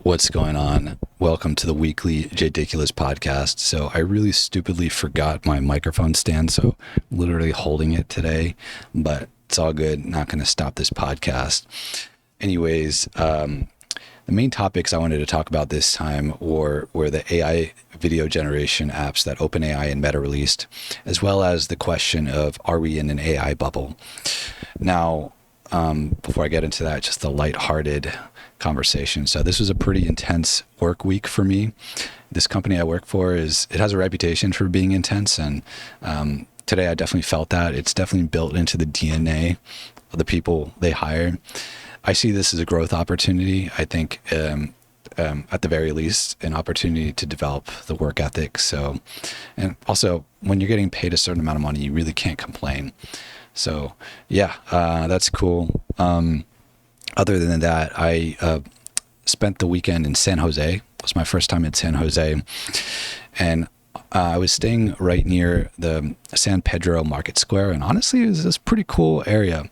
What's going on? Welcome to the weekly Jadiculous podcast. So I really stupidly forgot my microphone stand, so I'm literally holding it today, but it's all good. Not going to stop this podcast. Anyways, the main topics I wanted to talk about this time were the AI video generation apps that OpenAI and Meta released, as well as the question of, are we in an AI bubble? Now, before I get into that, just a lighthearted conversation. So this was a pretty intense work week for me. This company I work for it has a reputation for being intense, and today I definitely felt that. It's definitely built into the DNA of the people they hire. I see this as a growth opportunity. I think at the very least, an opportunity to develop the work ethic. So, and also when you're getting paid a certain amount of money, you really can't complain. So yeah, that's cool. Other than that, I spent the weekend in San Jose. It was my first time in San Jose. And I was staying right near the San Pedro Market Square. And honestly, it was this pretty cool area.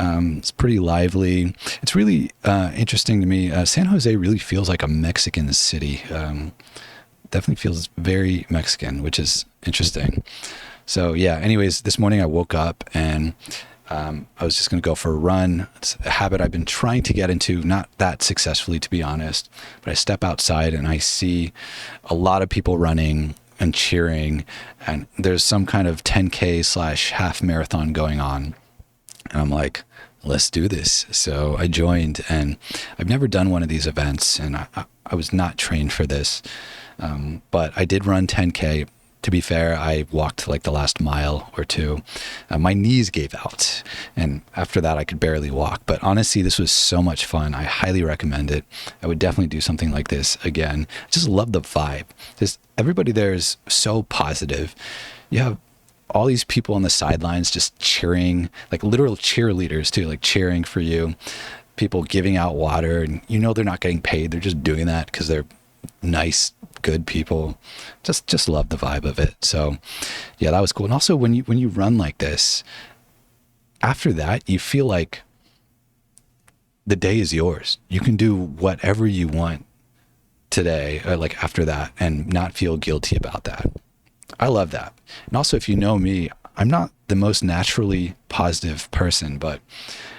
It's pretty lively. It's really interesting to me. San Jose really feels like a Mexican city. Definitely feels very Mexican, which is interesting. So yeah, anyways, this morning I woke up and I was just going to go for a run. It's a habit I've been trying to get into, not that successfully, to be honest. But I step outside and I see a lot of people running and cheering, and there's some kind of 10K / half marathon going on. And I'm like, let's do this. So I joined, and I've never done one of these events, and I was not trained for this. But I did run 10K. To be fair, I walked like the last mile or two. My knees gave out, and after that I could barely walk. But honestly, this was so much fun. I highly recommend it. I would definitely do something like this again. I just love the vibe. Just everybody there is so positive. You have all these people on the sidelines just cheering, like literal cheerleaders too, like cheering for you. People giving out water, and they're not getting paid. They're just doing that because they're nice, good people. Just love the vibe of it. So yeah, that was cool. And also when you run like this, after that you feel like the day is yours. You can do whatever you want today, or like after that, and not feel guilty about that. I love that. And also, if you know me, I'm not the most naturally positive person, but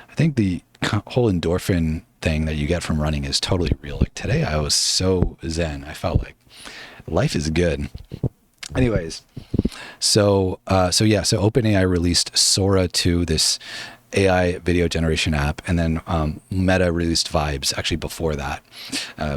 I think the whole endorphin thing that you get from running is totally real. Like today I was so zen. I felt like life is good. Anyways, so OpenAI released Sora 2, this AI video generation app, and then Meta released Vibes actually before that,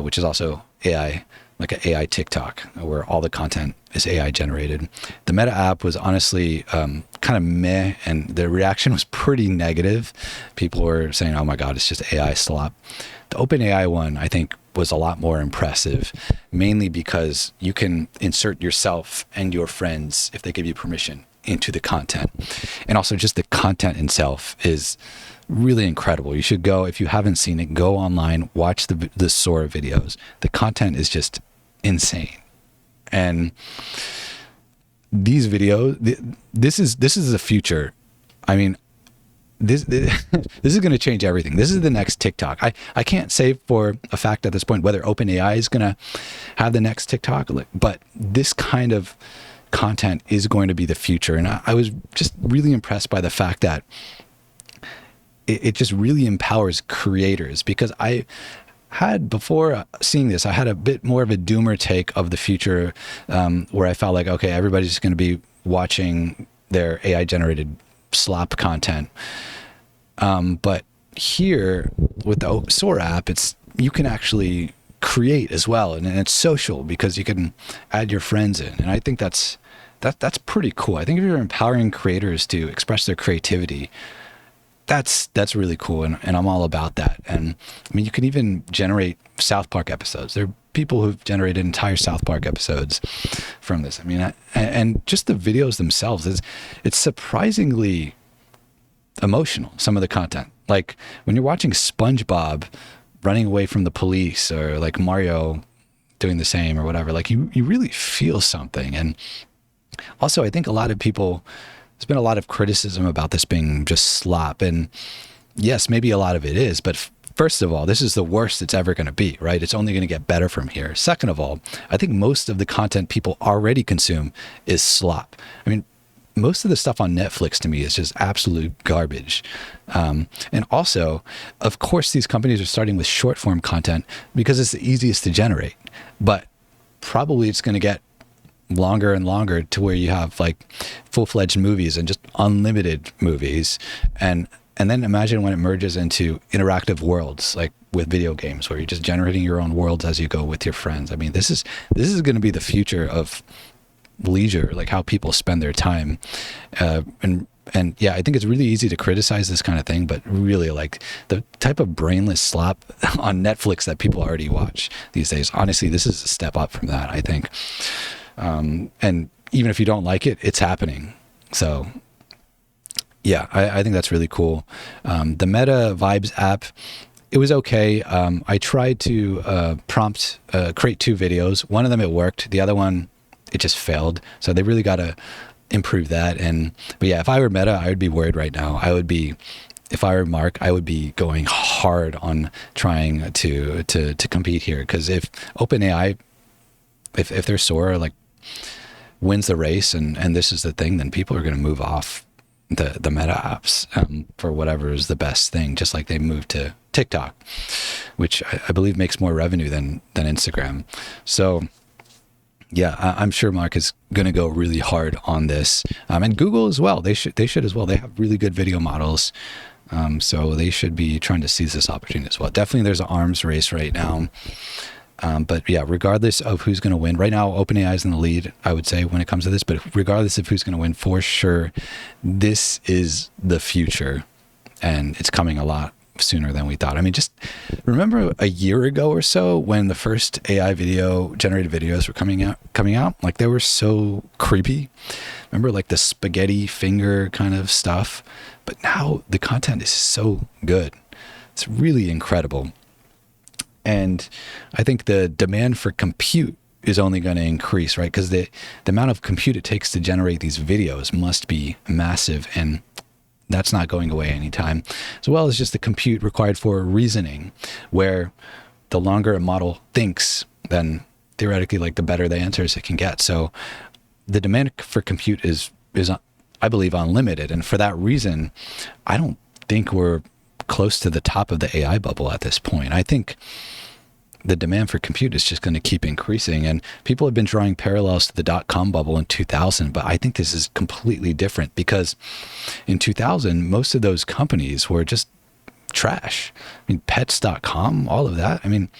which is also AI, like an AI TikTok where all the content is AI generated. The Meta app was honestly kind of meh, and the reaction was pretty negative. People were saying, oh my God, it's just AI slop. The OpenAI one, I think, was a lot more impressive, mainly because you can insert yourself and your friends, if they give you permission, into the content. And also just the content itself is really incredible. You should go, if you haven't seen it, go online, watch the Sora videos. The content is just insane. And these videos, this is the future. I mean, this is going to change everything. This is the next TikTok. I can't say for a fact at this point whether OpenAI is going to have the next TikTok, but this kind of content is going to be the future. And I was just really impressed by the fact that it just really empowers creators, because I had, before seeing this, I had a bit more of a doomer take of the future, where I felt like, okay, everybody's just going to be watching their AI generated slop content. But here with the Sora app, you can actually create as well, and it's social because you can add your friends in, and I think that's pretty cool. I think if you're empowering creators to express their creativity, that's really cool, and I'm all about that. And I mean, you can even generate South Park episodes. There are people who've generated entire South Park episodes from this. I mean, and just the videos themselves, it's surprisingly emotional, some of the content. Like when you're watching SpongeBob running away from the police, or like Mario doing the same or whatever, like you really feel something. And also, I think a lot of people, there's been a lot of criticism about this being just slop, and yes, maybe a lot of it is, but first of all, this is the worst it's ever going to be, right? It's only going to get better from here. Second of all, I think most of the content people already consume is slop. I mean, most of the stuff on Netflix to me is just absolute garbage. And also, of course, these companies are starting with short form content because it's the easiest to generate. But probably it's going to get longer and longer to where you have like full-fledged movies and just unlimited movies. And then imagine when it merges into interactive worlds, like with video games, where you're just generating your own worlds as you go with your friends. I mean, this is going to be the future of leisure, like how people spend their time. And yeah, I think it's really easy to criticize this kind of thing, but really like the type of brainless slop on Netflix that people already watch these days, honestly, this is a step up from that, I think. And even if you don't like it, it's happening. So yeah, I think that's really cool. The Meta Vibes app, it was okay. I tried to create 2 videos. One of them it worked. The other one, it just failed. So they really got to improve that. But yeah, if I were Meta, I would be worried right now. If I were Mark, I would be going hard on trying to compete here. Because if OpenAI, if their Sora like wins the race and this is the thing, then people are going to move off the Meta apps for whatever is the best thing, just like they moved to TikTok, which I believe makes more revenue than Instagram. So yeah, I'm sure Mark is going to go really hard on this, and Google as well. They should as well. They have really good video models, so they should be trying to seize this opportunity as well. Definitely, there's an arms race right now. But yeah, regardless of who's going to win, right now OpenAI is in the lead, I would say, when it comes to this. But regardless of who's going to win, for sure, this is the future, and it's coming a lot sooner than we thought. I mean, just remember a year ago or so when the first AI generated videos were coming out, like they were so creepy. Remember like the spaghetti finger kind of stuff? But now the content is so good. It's really incredible. And I think the demand for compute is only going to increase, right? Because the amount of compute it takes to generate these videos must be massive, and that's not going away anytime. As well as just the compute required for reasoning, where the longer a model thinks, then theoretically, like the better the answers it can get. So the demand for compute is I believe unlimited. And for that reason, I don't think we're close to the top of the AI bubble at this point. I think the demand for compute is just going to keep increasing, and people have been drawing parallels to the dot-com bubble in 2000, but I think this is completely different because in 2000, most of those companies were just trash. I mean, pets.com, all of that. I mean,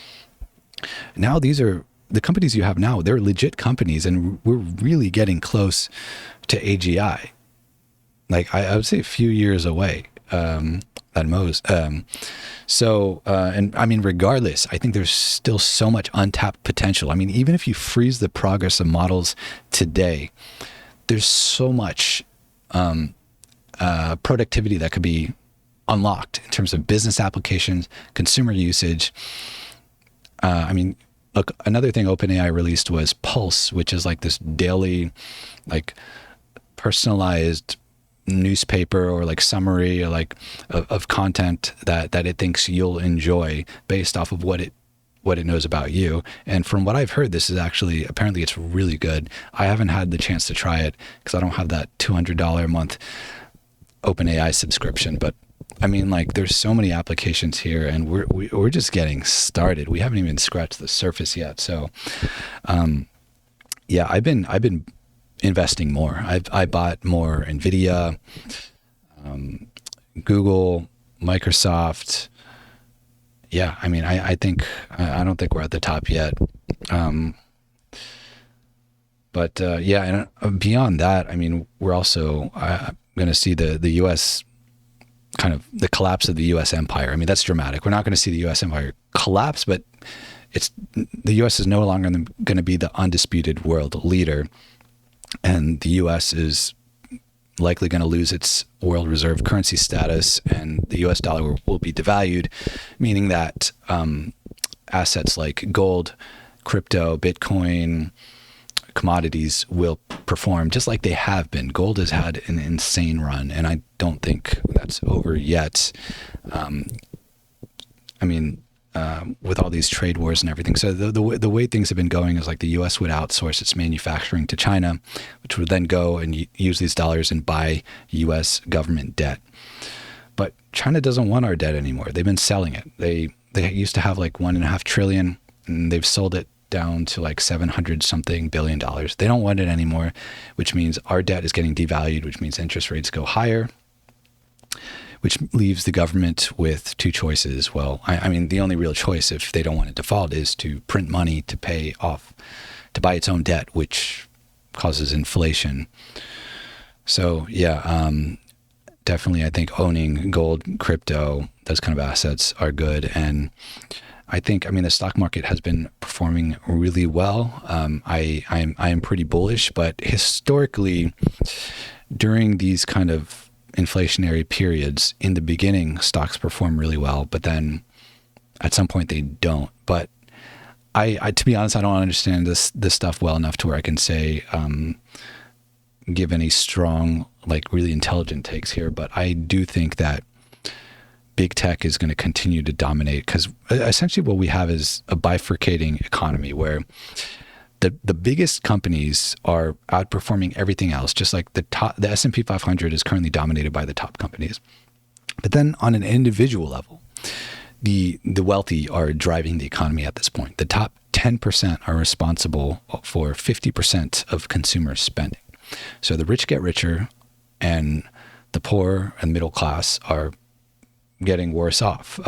now these are the companies you have now, they're legit companies, and we're really getting close to AGI. Like I would say a few years away. At most. And I mean, regardless, I think there's still so much untapped potential. I mean, even if you freeze the progress of models today, there's so much productivity that could be unlocked in terms of business applications, consumer usage. I mean, look, another thing OpenAI released was Pulse, which is like this daily, like personalized newspaper or like summary or like of content that it thinks you'll enjoy based off of what it knows about you. And from what I've heard, this is actually, apparently it's really good. I haven't had the chance to try it because I don't have that $200 a month OpenAI subscription. But I mean, like, there's so many applications here, and we're just getting started. We haven't even scratched the surface yet. So yeah, I've been investing more. I bought more Nvidia, Google, Microsoft. Yeah, I mean, I think I don't think we're at the top yet. But yeah, and beyond that, I mean, we're also going to see the U.S. kind of the collapse of the U.S. empire. I mean, that's dramatic. We're not going to see the U.S. empire collapse, but the U.S. is no longer going to be the undisputed world leader. And the U.S. is likely going to lose its world reserve currency status, and the U.S. dollar will be devalued, meaning that assets like gold, crypto, Bitcoin, commodities will perform just like they have been. Gold has had an insane run, and I don't think that's over yet. I mean, with all these trade wars and everything. So the way things have been going is like the U.S. would outsource its manufacturing to China, which would then go and use these dollars and buy U.S. government debt. But China doesn't want our debt anymore. They've been selling it. They used to have like $1.5 trillion, and they've sold it down to like 700 something billion dollars. They don't want it anymore, which means our debt is getting devalued, which means interest rates go higher, which leaves the government with two choices. Well, I mean, the only real choice if they don't want to default is to print money to pay off, to buy its own debt, which causes inflation. So yeah, definitely I think owning gold, crypto, those kind of assets are good. And I mean, the stock market has been performing really well. I am pretty bullish, but historically, during these kind of inflationary periods, in the beginning, stocks perform really well, but then at some point they don't. But I to be honest, I don't understand this stuff well enough to where I can say, give any strong, like really intelligent takes here. But I do think that big tech is going to continue to dominate, because essentially what we have is a bifurcating economy where the biggest companies are outperforming everything else, just like the S&P 500 is currently dominated by the top companies. But then on an individual level, the wealthy are driving the economy at this point. The top 10% are responsible for 50% of consumer spending. So the rich get richer, and the poor and middle class are getting worse off.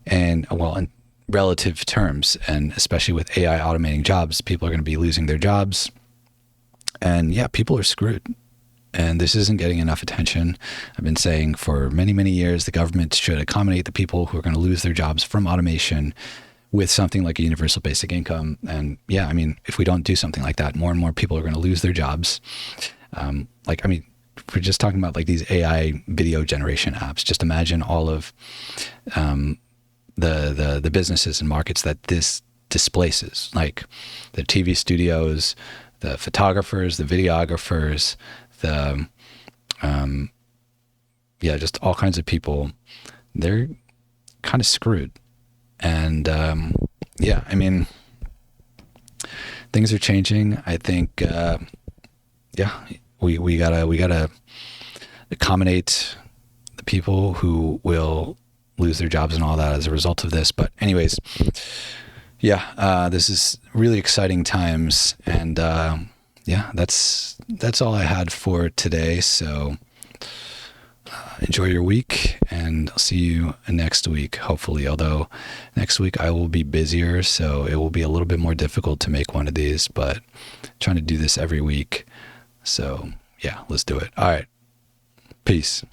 And well, in relative terms, and especially with AI automating jobs, people are going to be losing their jobs. And yeah, people are screwed. And this isn't getting enough attention. I've been saying for many, many years, the government should accommodate the people who are going to lose their jobs from automation with something like a universal basic income. And yeah, I mean, if we don't do something like that, more and more people are going to lose their jobs. Like, I mean, we're just talking about like these AI video generation apps. Just imagine all of the businesses and markets that this displaces, like the TV studios, the photographers, the videographers, the just all kinds of people. They're kind of screwed. And yeah, I mean, things are changing. I think we gotta accommodate the people who will lose their jobs and all that as a result of this. But anyways, yeah, this is really exciting times. And yeah, that's all I had for today. So enjoy your week, and I'll see you next week, hopefully. Although next week I will be busier, so it will be a little bit more difficult to make one of these, but I'm trying to do this every week. So yeah, let's do it. All right. Peace.